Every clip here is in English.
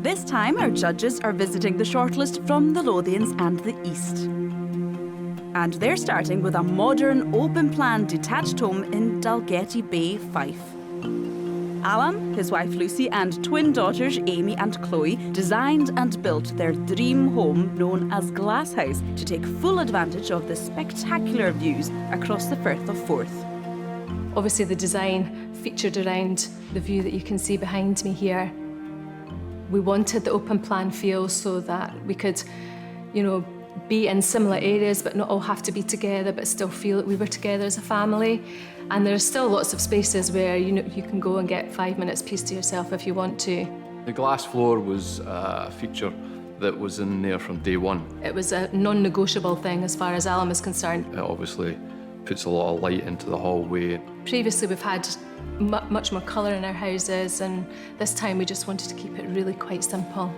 This time, our judges are visiting the shortlist from the Lothians and the East. And they're starting with a modern, open-plan detached home in Dalgety Bay, Fife. Alan, his wife Lucy, and twin daughters Amy and Chloe designed and built their dream home known as Glasshouse to take full advantage of the spectacular views across the Firth of Forth. Obviously the design featured around the view that you can see behind me here. We wanted the open plan feel so that we could, be in similar areas but not all have to be together but still feel that we were together as a family. And there's still lots of spaces where you can go and get 5 minutes peace to yourself if you want to. The glass floor was a feature that was in there from day one. It was a non-negotiable thing as far as Alan was concerned. It obviously puts a lot of light into the hallway. Previously we've had much more colour in our houses, and this time we just wanted to keep it really quite simple.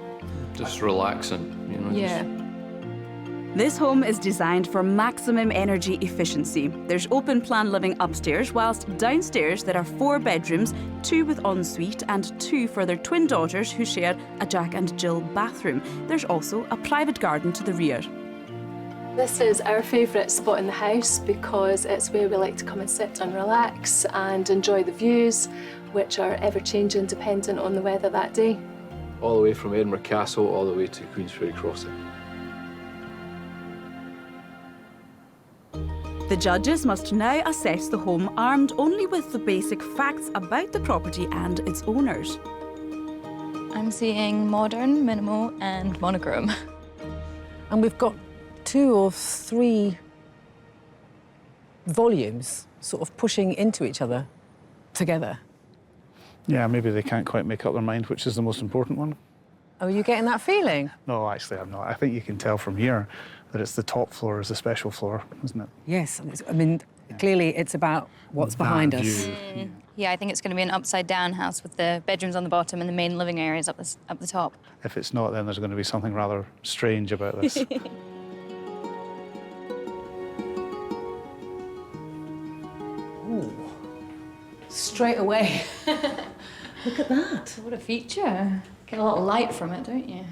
Just relaxing, Yeah. This home is designed for maximum energy efficiency. There's open-plan living upstairs, whilst downstairs there are 4 bedrooms, 2 with ensuite and 2 for their twin daughters who share a Jack and Jill bathroom. There's also a private garden to the rear. This is our favourite spot in the house because it's where we like to come and sit and relax and enjoy the views, which are ever-changing dependent on the weather that day. All the way from Edinburgh Castle all the way to Queensferry Crossing. The judges must now assess the home armed only with the basic facts about the property and its owners. I'm seeing modern, minimal and monochrome. And we've got 2 or 3 volumes sort of pushing into each other together. Yeah, maybe they can't quite make up their mind which is the most important one. Oh, are you getting that feeling? No, actually, I'm not. I think you can tell from here that it's the top floor is the special floor, isn't it? Yes, clearly it's about what's behind us. Yeah, I think it's going to be an upside-down house with the bedrooms on the bottom and the main living areas up the top. If it's not, then there's going to be something rather strange about this. Ooh. Straight away. Look at that. What a feature. Get a lot of light from it, don't you?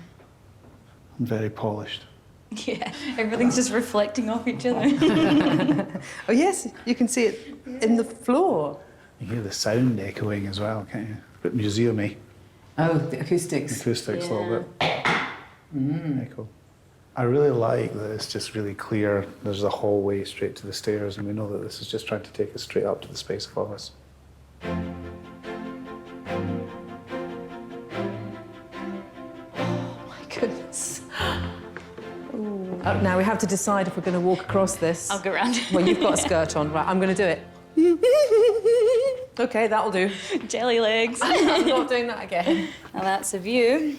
And very polished. Yeah, everything's just reflecting off each other. Oh, yes, you can see it in the floor. You hear the sound echoing as well, can't you? A bit museum-y. Oh, the acoustics. Acoustics, a little bit. Echo. I really like that it's just really clear. There's a hallway straight to the stairs, and we know that this is just trying to take us straight up to the space above us. Goodness. Now we have to decide if we're going to walk across this. I'll go round. Well, you've got a skirt on. Right, I'm going to do it. OK, that'll do. Jelly legs. I'm not doing that again. Now that's a view.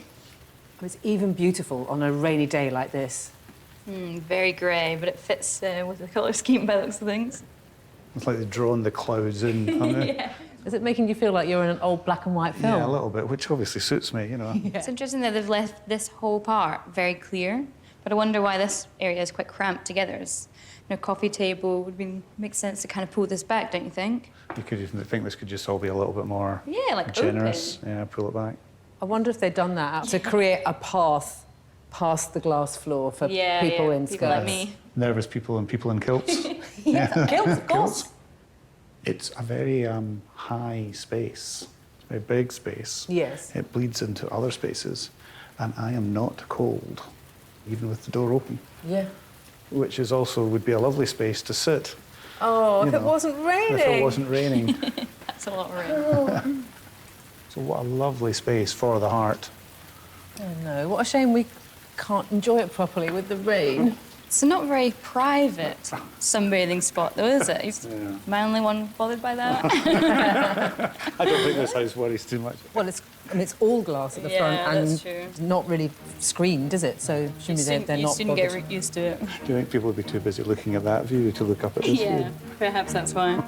It's even beautiful on a rainy day like this. Very grey, but it fits with the colour scheme by the looks of things. It's like they've drawn the clouds in, haven't they? Yeah. Is it making you feel like you're in an old black and white film? Yeah, a little bit, which obviously suits me, Yeah. It's interesting that they've left this whole part very clear, but I wonder why this area is quite cramped together. Coffee table would make sense to kind of pull this back, don't you think? You could even think this could just all be a little bit more generous. Open. Yeah, pull it back. I wonder if they've done that to create a path past the glass floor for people in skirts. People like me. Nervous people and people in kilts. Kilts, of course. It's a very high space, it's a very big space. Yes. It bleeds into other spaces, and I am not cold, even with the door open. Yeah. Which is also would be a lovely space to sit. Oh, if it wasn't raining. If it wasn't raining. That's a lot of rain. So what a lovely space for the heart. Oh no, what a shame we can't enjoy it properly with the rain. It's not a very private sunbathing spot, though, is it? Am I the only one bothered by that? I don't think this house worries too much. Well, it's all glass at the front and true. not really screened, is it? So surely they're you not soon bothered. get used to it. Do you think people would be too busy looking at that view to look up at this view? Perhaps that's why.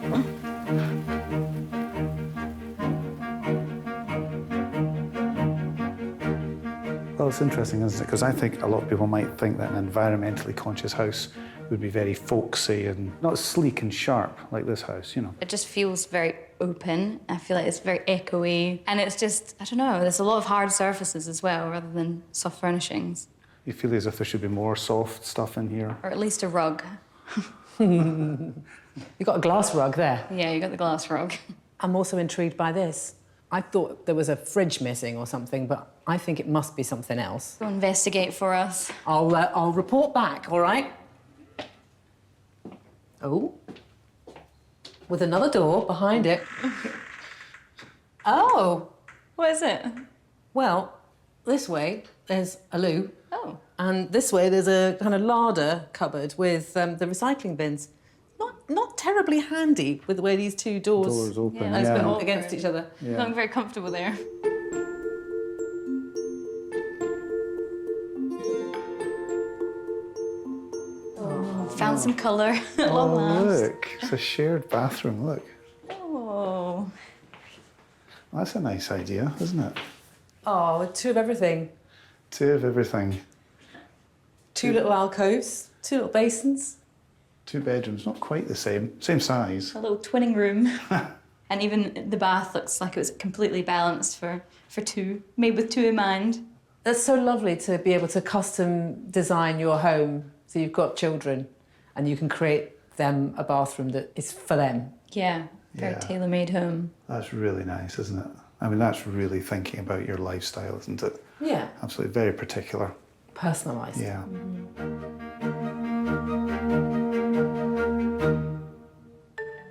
Well, it's interesting, isn't it? Because I think a lot of people might think that an environmentally conscious house would be very folksy and not sleek and sharp like this house, It just feels very open. I feel like it's very echoey. And it's just, I don't know, there's a lot of hard surfaces as well, rather than soft furnishings. You feel as if there should be more soft stuff in here? Or at least a rug. You've got a glass rug there. Yeah, you got the glass rug. I'm also intrigued by this. I thought there was a fridge missing or something, but I think it must be something else. Go investigate for us. I'll report back, all right? Oh. With another door behind it. Oh. What is it? Well, this way there's a loo. Oh. And this way there's a kind of larder cupboard with the recycling bins. Not terribly handy with the way these two doors Open, Yeah, that's a bit open awkward. against each other. Yeah. Not very comfortable there. Found some colour at long last. Look, it's a shared bathroom, look. Oh. That's a nice idea, isn't it? Oh, with two of everything. Two of everything. Two little alcoves, two little basins. 2 bedrooms, not quite the same size. A little twinning room. And even the bath looks like it was completely balanced for two, made with two in mind. That's so lovely to be able to custom design your home so you've got children and you can create them a bathroom that is for them. Yeah, very Yeah. tailor-made home. That's really nice, isn't it? I mean, that's really thinking about your lifestyle, isn't it? Yeah. Absolutely, very particular. Personalised. Yeah.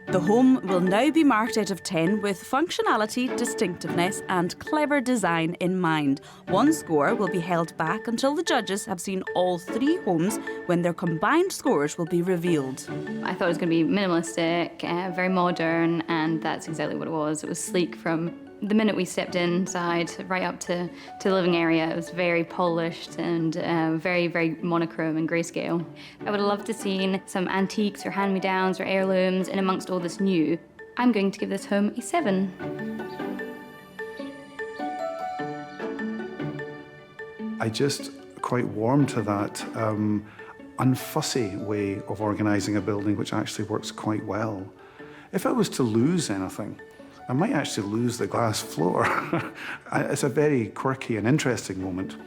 The home will now be marked out of 10 with functionality, distinctiveness and clever design in mind. 1 score will be held back until the judges have seen all 3 homes, when their combined scores will be revealed. I thought it was going to be minimalistic, very modern, and that's exactly what it was. It was sleek from the minute we stepped inside right up to the living area. It was very polished and very, very monochrome and grayscale. I would have loved to have seen some antiques or hand-me-downs or heirlooms in amongst all this new. I'm going to give this home a 7. I just quite warm to that unfussy way of organising a building, which actually works quite well. If I was to lose anything, I might actually lose the glass floor. It's a very quirky and interesting moment,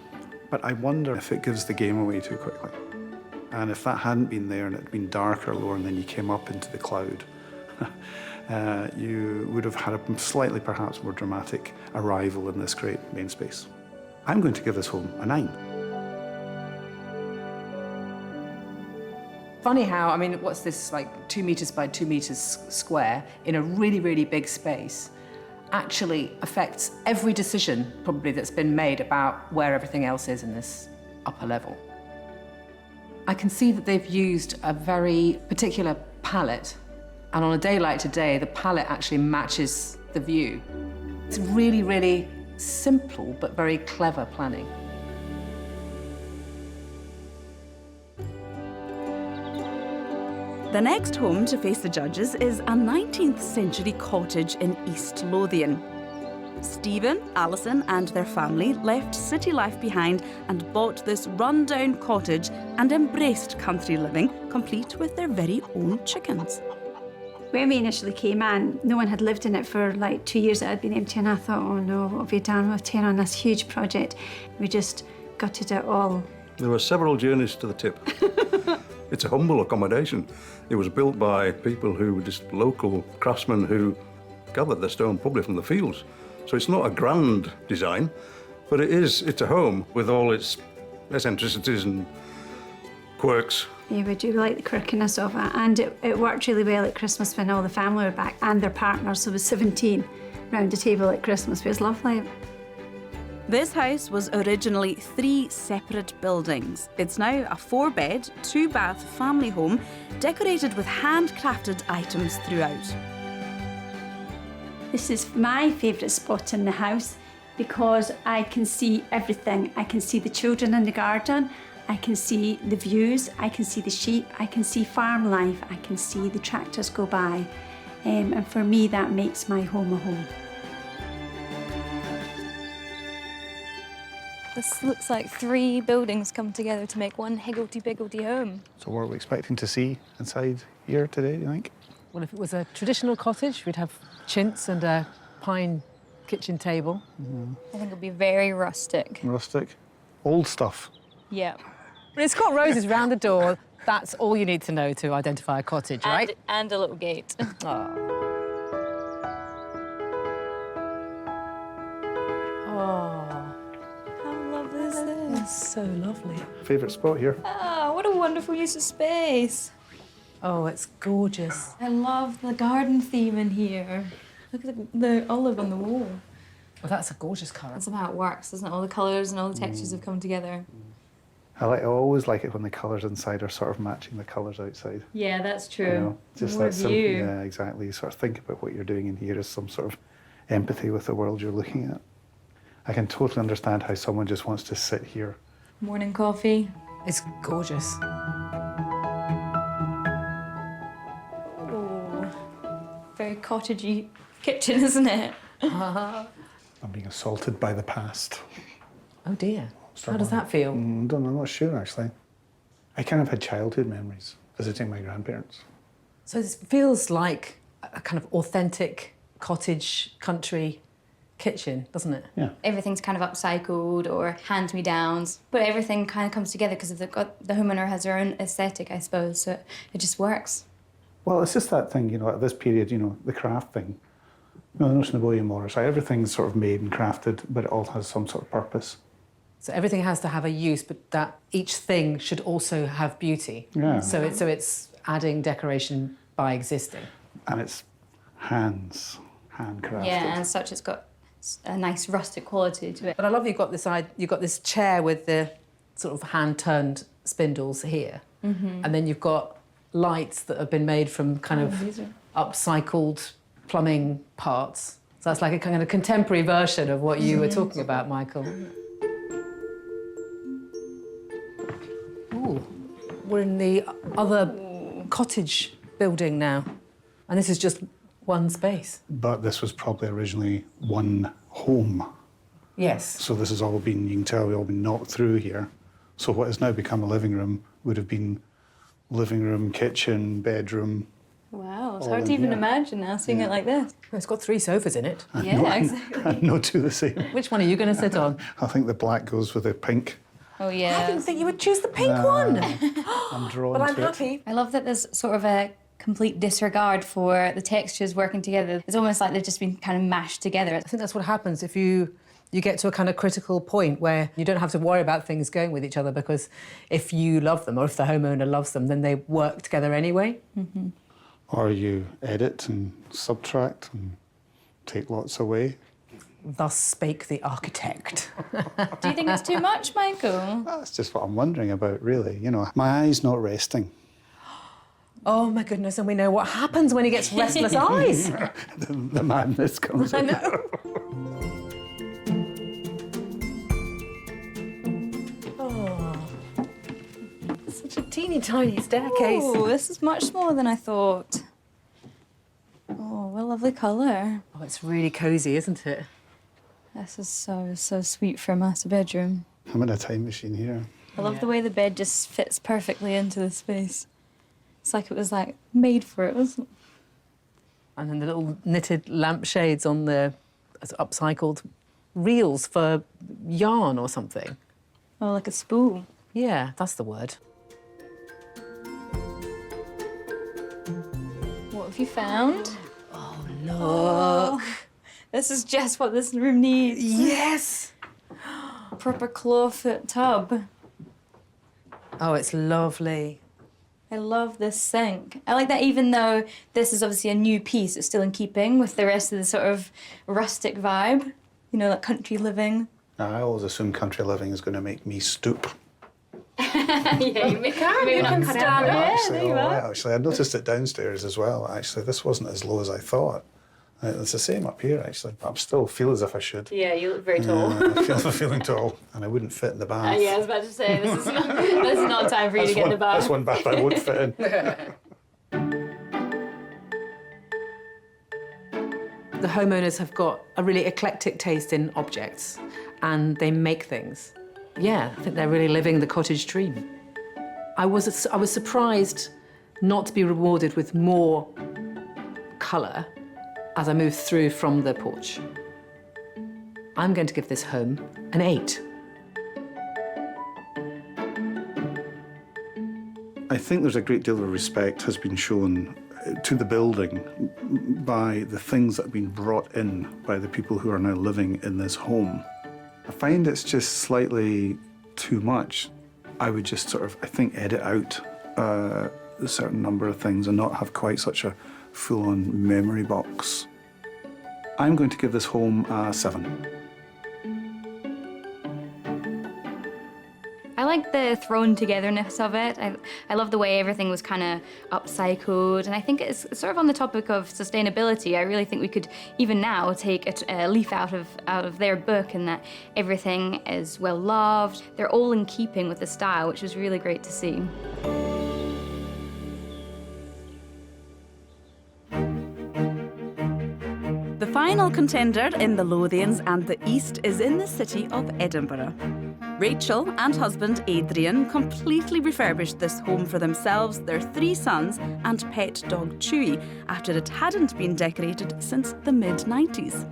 but I wonder if it gives the game away too quickly. And if that hadn't been there and it had been darker lower and then you came up into the cloud, you would have had a slightly perhaps more dramatic arrival in this great main space. I'm going to give this home a 9. Funny how, I mean, what's this, like 2 metres by 2 metres square in a really, really big space actually affects every decision probably that's been made about where everything else is in this upper level. I can see that they've used a very particular palette, and on a day like today, the palette actually matches the view. It's really, really simple but very clever planning. The next home to face the judges is a 19th century cottage in East Lothian. Stephen, Alison and their family left city life behind and bought this run-down cottage and embraced country living, complete with their very own chickens. When we initially came in, no one had lived in it for like 2 years. It had been empty, and I thought, oh no, what have we done? We've taken on this huge project. We just gutted it all. There were several journeys to the tip. It's a humble accommodation. It was built by people who were just local craftsmen who gathered their stone probably from the fields. So it's not a grand design, but it's a home with all its eccentricities and quirks. Yeah, we do like the quirkiness of it, and it worked really well at Christmas when all the family were back and their partners, so it was 17 round the table at Christmas. It was lovely. This house was originally 3 separate buildings. It's now a 4-bed, 2-bath family home, decorated with handcrafted items throughout. This is my favourite spot in the house because I can see everything. I can see the children in the garden, I can see the views, I can see the sheep, I can see farm life, I can see the tractors go by. And for me, that makes my home a home. This looks like 3 buildings come together to make one higgledy-piggledy home. So what are we expecting to see inside here today, do you think? Well, if it was a traditional cottage, we'd have chintz and a pine kitchen table. I think it'll be very rustic. Rustic. Old stuff. Yeah. But it's got roses round the door. That's all you need to know to identify a cottage, right? And a little gate. Oh, How lovely is this? that's so lovely. Favourite spot here. Oh, what a wonderful use of space. Oh, it's gorgeous. I love the garden theme in here. Look at the olive on the wall. Well, that's a gorgeous colour. That's how it works, isn't it? All the colours and all the textures have come together. I always like it when the colours inside are sort of matching the colours outside. Yeah, that's true. You know, just More that simple. view. Yeah, exactly. You sort of think about what you're doing in here as some sort of empathy with the world you're looking at. I can totally understand how someone just wants to sit here. Morning coffee. It's gorgeous. Oh, very cottagey kitchen, isn't it? I'm being assaulted by the past. Oh dear. How does that feel? I'm not sure, actually. I kind of had childhood memories visiting my grandparents. So this feels like a kind of authentic cottage country kitchen, doesn't it? Yeah. Everything's kind of upcycled or hand-me-downs, but everything kind of comes together because the homeowner has their own aesthetic, I suppose, so it just works. Well, it's just that thing, at this period, the craft thing. The notion of William Morris, right? Everything's sort of made and crafted, but it all has some sort of purpose. So everything has to have a use, but that each thing should also have beauty. Yeah. So it's adding decoration by existing. And it's handcrafted. Yeah, and such, it's got a nice rustic quality to it. But I love you've got this chair with the sort of hand-turned spindles here, and then you've got lights that have been made from kind of upcycled plumbing parts. So that's like a kind of contemporary version of what you were talking about, Michael. Ooh, we're in the other cottage building now, and this is just one space. But this was probably originally one home. Yes. So this has all been, you can tell, we've all been knocked through here. So what has now become a living room would have been living room, kitchen, bedroom. Wow, it's all hard in to even here. imagine now, seeing it like this. It's got 3 sofas in it. Yeah, exactly. And no two the same. Which one are you going to sit on? I think the black goes with the pink. Oh, I yeah. didn't think you would choose the pink one. I'm drawn But I'm to it. happy. I love that there's sort of a complete disregard for the textures working together. It's almost like they've just been kind of mashed together. I think that's what happens if you get to a kind of critical point where you don't have to worry about things going with each other, because if you love them or if the homeowner loves them, then they work together anyway. Mm-hmm. Or you edit and subtract and take lots away. Thus spake the architect. Do you think it's too much, Michael? That's just what I'm wondering about, really. My eye's not resting. Oh my goodness, and we know what happens when he gets restless eyes. The madness comes I in. know. Oh, such a teeny tiny staircase. Oh, this is much smaller than I thought. Oh, what a lovely colour. Oh, it's really cosy, isn't it? This is so sweet for a master bedroom. I'm in a time machine here. I love the way the bed just fits perfectly into the space. It's like it was made for it, wasn't it? And then the little knitted lampshades on the upcycled reels for yarn or something. Oh, like a spool. Yeah, that's the word. What have you found? Oh, look. This is just what this room needs. Yes! A proper clawfoot tub. Oh, it's lovely. I love this sink. I like that even though this is obviously a new piece, it's still in keeping with the rest of the sort of rustic vibe. Like country living. I always assume country living is going to make me stoop. Yeah, you can stand Actually, there you all are. right, actually, I noticed it downstairs as well. Actually, this wasn't as low as I thought. It's the same up here, actually. But I still feel as if I should. Yeah, you look very tall. I'm feeling tall, and I wouldn't fit in the bath. Yeah, I was about to say, this is not time for you to get in the bath. That's one bath I won't fit in. The homeowners have got a really eclectic taste in objects, and they make things. Yeah, I think they're really living the cottage dream. I was surprised not to be rewarded with more colour as I move through from the porch. I'm going to give this home an 8. I think there's a great deal of respect has been shown to the building by the things that have been brought in by the people who are now living in this home. I find it's just slightly too much. I would just sort of, I think, edit out a certain number of things and not have quite such a full-on memory box. I'm going to give this home a 7. I like the thrown togetherness of it. I love the way everything was kind of upcycled, and I think it's sort of on the topic of sustainability. I really think we could even now take a leaf out of their book, and that everything is well loved. They're all in keeping with the style, which was really great to see. The final contender in the Lothians and the East is in the city of Edinburgh. Rachel and husband Adrian completely refurbished this home for themselves, their 3 sons and pet dog Chewy after it hadn't been decorated since the mid-90s.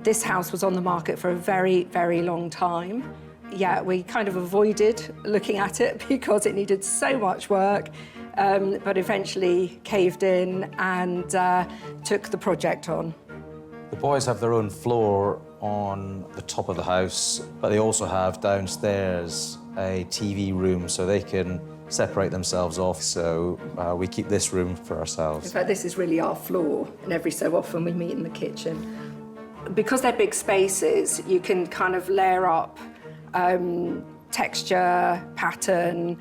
This house was on the market for a very, very long time. Yeah, we kind of avoided looking at it because it needed so much work, but eventually caved in and took the project on. The boys have their own floor on the top of the house, but they also have downstairs a TV room so they can separate themselves off, so we keep this room for ourselves. In fact, this is really our floor, and every so often we meet in the kitchen. Because they're big spaces, you can kind of layer up texture, pattern,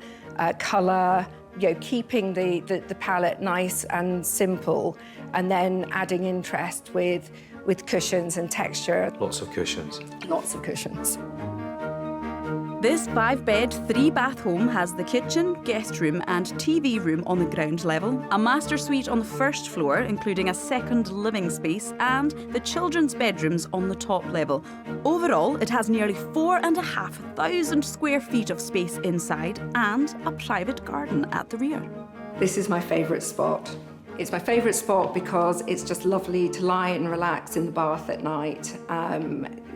colour, you know, keeping the palette nice and simple, and then adding interest with cushions and texture. Lots of cushions. Lots of cushions. This 5-bed, 3-bath home has the kitchen, guest room and TV room on the ground level, a master suite on the first floor, including a second living space, and the children's bedrooms on the top level. Overall, it has nearly 4,500 square feet of space inside and a private garden at the rear. This is my favourite spot. It's my favourite spot because it's just lovely to lie and relax in the bath at night.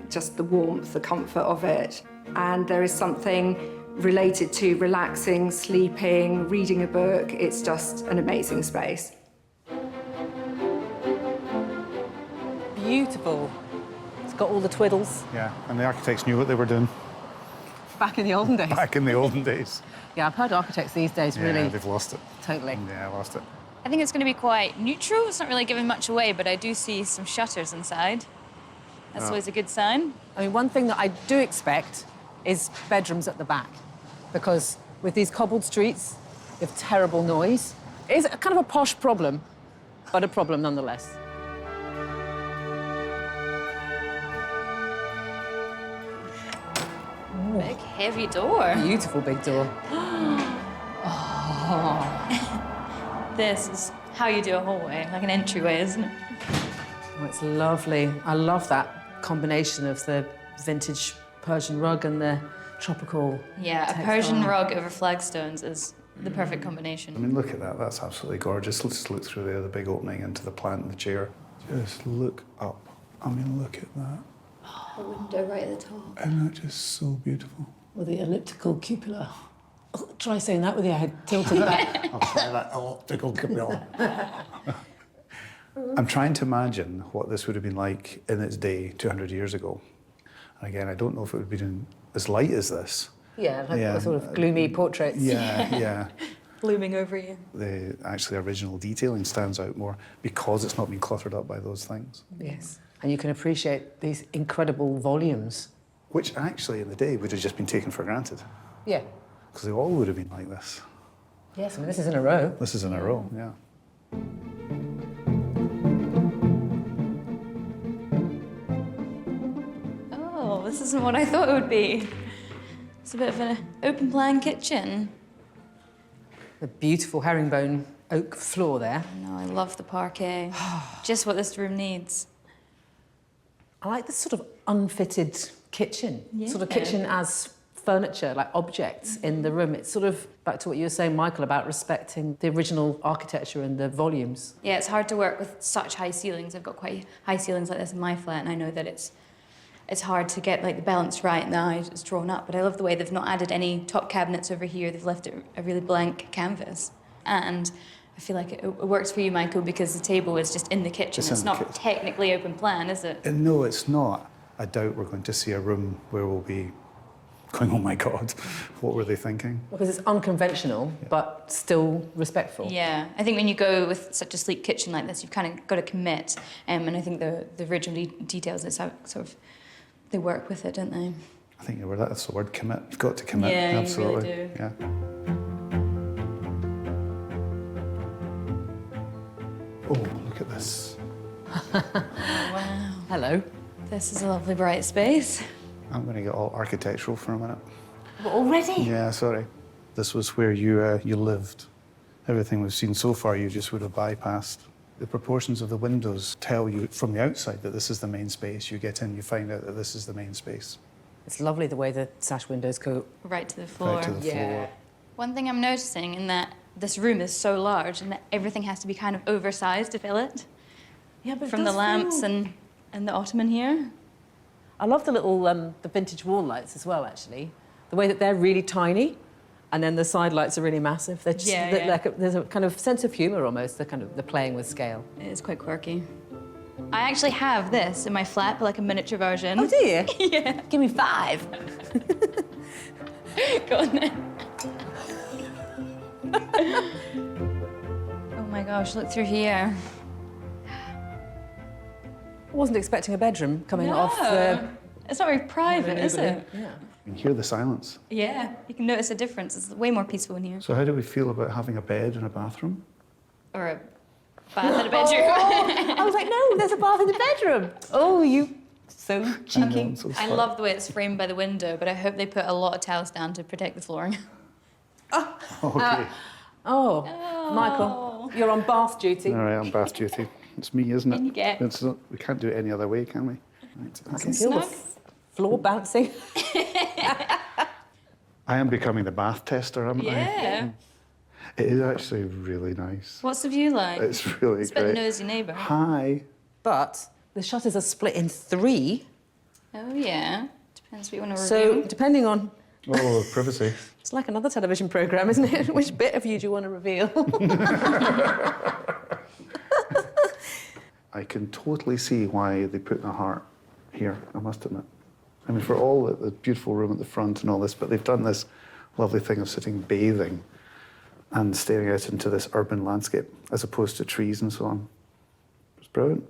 Just the warmth, the comfort of it. And there is something related to relaxing, sleeping, reading a book. It's just an amazing space. Beautiful. It's got all the twiddles. Yeah, and the architects knew what they were doing. Back in the olden days. Back in the olden days. Yeah, I've heard architects these days really... Yeah, they've lost it. Totally. Yeah, lost it. I think it's going to be quite neutral. It's not really giving much away, but I do see some shutters inside. That's always a good sign. I mean, one thing that I do expect is bedrooms at the back, because with these cobbled streets, you have terrible noise. It's kind of a posh problem, but a problem nonetheless. Big, heavy door. Beautiful big door. This is how you do a hallway, like an entryway, isn't it? Oh, it's lovely. I love that combination of the vintage Persian rug and the tropical Yeah, textile. a Persian rug over flagstones is the perfect I combination. mean, look at that. That's absolutely gorgeous. Let's just look through there, the big opening into the plant and the chair. Just look up. I mean, look at that. A window right at the top. Isn't that just so beautiful? With the elliptical cupola. Oh, try saying that with your head tilted back. I'll try that elliptical cupola. I'm trying to imagine what this would have been like in its day 200 years ago. And again, I don't know if it would have been as light as this. Yeah, like sort of gloomy portraits. Yeah, yeah. Looming over you. The actually original detailing stands out more because it's not been cluttered up by those things. Yes. And you can appreciate these incredible volumes. Which actually in the day would have just been taken for granted. Yeah. Because they all would have been like this. Yes, I mean, this is in a row. This is in a row, yeah. Oh, this isn't what I thought it would be. It's a bit of an open plan kitchen. The beautiful herringbone oak floor there. No, I love the parquet. Just what this room needs. I like this sort of unfitted kitchen. Yeah. Sort of kitchen as furniture, like objects in the room. It's sort of back to what you were saying, Michael, about respecting the original architecture and the volumes. Yeah, it's hard to work with such high ceilings. I've got quite high ceilings like this in my flat, and I know that it's hard to get like the balance right and the eye is drawn up. But I love the way they've not added any top cabinets over here. They've left it a really blank canvas. And I feel like it works for you, Michael, because the table is just in the kitchen. It's not technically open plan, is it? No, it's not. I doubt we're going to see a room where we'll be going, oh my God, what were they thinking? Because it's unconventional, but still respectful. Yeah, I think when you go with such a sleek kitchen like this, you've kind of got to commit. And I think the original details, it's how sort of, they work with it, don't they? I think that's the word, commit. You've got to commit. Yeah, absolutely. you really do. Yeah. Oh, look at this. Wow. Hello. This is a lovely bright space. I'm going to get all architectural for a minute. Already? Yeah, sorry. This was where you lived. Everything we've seen so far, you just would have bypassed. The proportions of the windows tell you from the outside that this is the main space. You get in, you find out that this is the main space. It's lovely the way the sash windows go right to the floor. Right to the floor. One thing I'm noticing in that this room is so large and that everything has to be kind of oversized to fill it. Yeah, but from the lamps and the ottoman here. I love the little the vintage wall lights as well, actually. The way that they're really tiny, and then the side lights are really massive. They're just, there's a kind of sense of humour almost. The playing with scale. It is quite quirky. I actually have this in my flat, but like a miniature version. Oh, do you? Yeah. Give me 5. Go on then. Oh my gosh, look through here. I wasn't expecting a bedroom coming off the... It's not very private, is it? Yeah. You can hear the silence. Yeah, you can notice a difference. It's way more peaceful in here. So how do we feel about having a bed and a bathroom? Or a bath and a bedroom. I was like, no, there's a bath in the bedroom. Oh, you so cheeky. I love the way it's framed by the window, but I hope they put a lot of tiles down to protect the flooring. Okay. Michael, you're on bath duty. All right, on bath duty. It's me, isn't it? In you get. It's not, we can't do it any other way, can we? Right, I okay. can feel the floor bouncing. I am becoming the bath tester, haven't I? Yeah. It is actually really nice. What's the view like? It's really It's a bit great. nosy neighbour. Hi. But the shutters are split in 3. Oh, yeah. Depends what you want to So, reveal. depending on... Oh, privacy. It's like another television programme, isn't it? Which bit of you do you want to reveal? I can totally see why they put the heart here, I must admit. I mean, for all the beautiful room at the front and all this, but they've done this lovely thing of sitting bathing and staring out into this urban landscape as opposed to trees and so on. It's brilliant.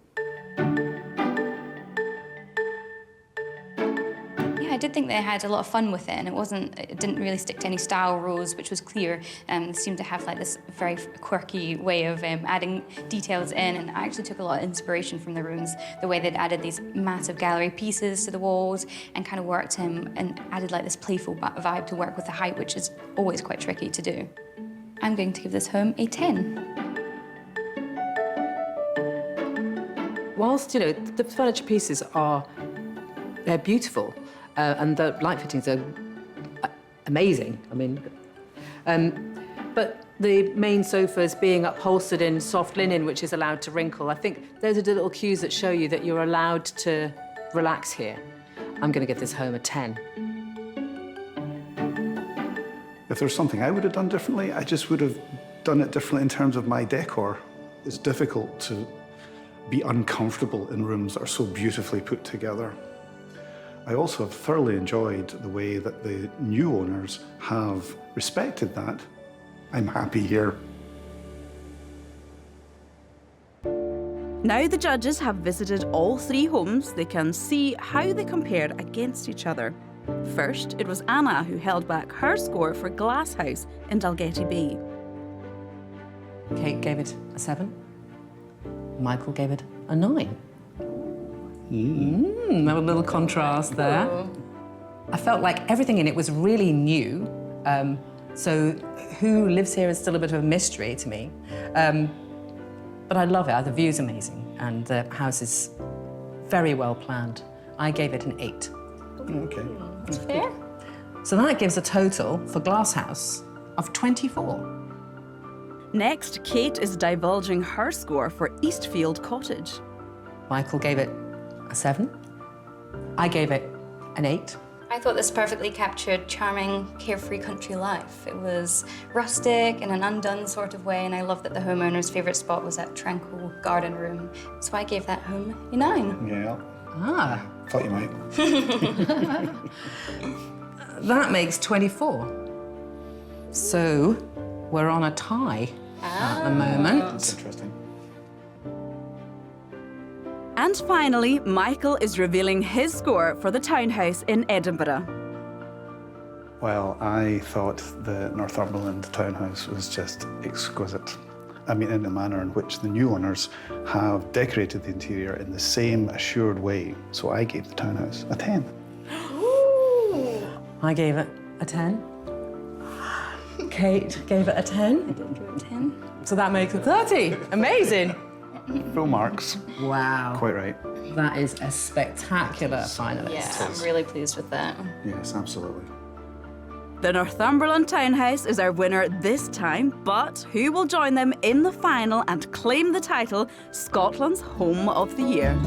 Yeah, I did think they had a lot of fun with it, and it didn't really stick to any style rules, which was clear. They seemed to have like this very quirky way of adding details in, and I actually took a lot of inspiration from the rooms, the way they'd added these massive gallery pieces to the walls and kind of worked and added like this playful vibe to work with the height, which is always quite tricky to do. I'm going to give this home a 10. Whilst, the furniture pieces they're beautiful, and the light fittings are amazing. I mean, but the main sofas being upholstered in soft linen, which is allowed to wrinkle, I think those are the little cues that show you that you're allowed to relax here. I'm going to give this home a 10. If there's something I would have done differently, I just would have done it differently in terms of my decor. It's difficult to be uncomfortable in rooms that are so beautifully put together. I also have thoroughly enjoyed the way that the new owners have respected that. I'm happy here. Now the judges have visited all 3 homes, they can see how they compared against each other. First, it was Anna who held back her score for Glass House in Dalgety Bay. Kate gave it a 7. Michael gave it a 9. A little contrast there. I felt like everything in it was really new. So who lives here is still a bit of a mystery to me. But I love it. The view's amazing, and the house is very well planned. I gave it an 8. Okay. That's fair. So that gives a total for Glasshouse of 24. Next, Kate is divulging her score for Eastfield Cottage. Michael gave it a 7. I gave it an 8. I thought this perfectly captured charming, carefree country life. It was rustic in an undone sort of way, and I love that the homeowner's favourite spot was that tranquil garden room. So I gave that home a 9. Yeah. Ah. Thought you might. That makes 24. So we're on a tie at the moment. That's interesting. And finally, Michael is revealing his score for the townhouse in Edinburgh. Well, I thought the Northumberland townhouse was just exquisite. I mean, in the manner in which the new owners have decorated the interior in the same assured way. So I gave the townhouse a 10. I gave it a 10. Kate gave it a 10. I did give it a 10. So that makes it 30. Amazing. Full marks. Wow. Quite right. That is a spectacular finalist. Yeah, I'm really pleased with that. Yes, absolutely. The Northumberland townhouse is our winner this time, but who will join them in the final and claim the title Scotland's Home of the Year?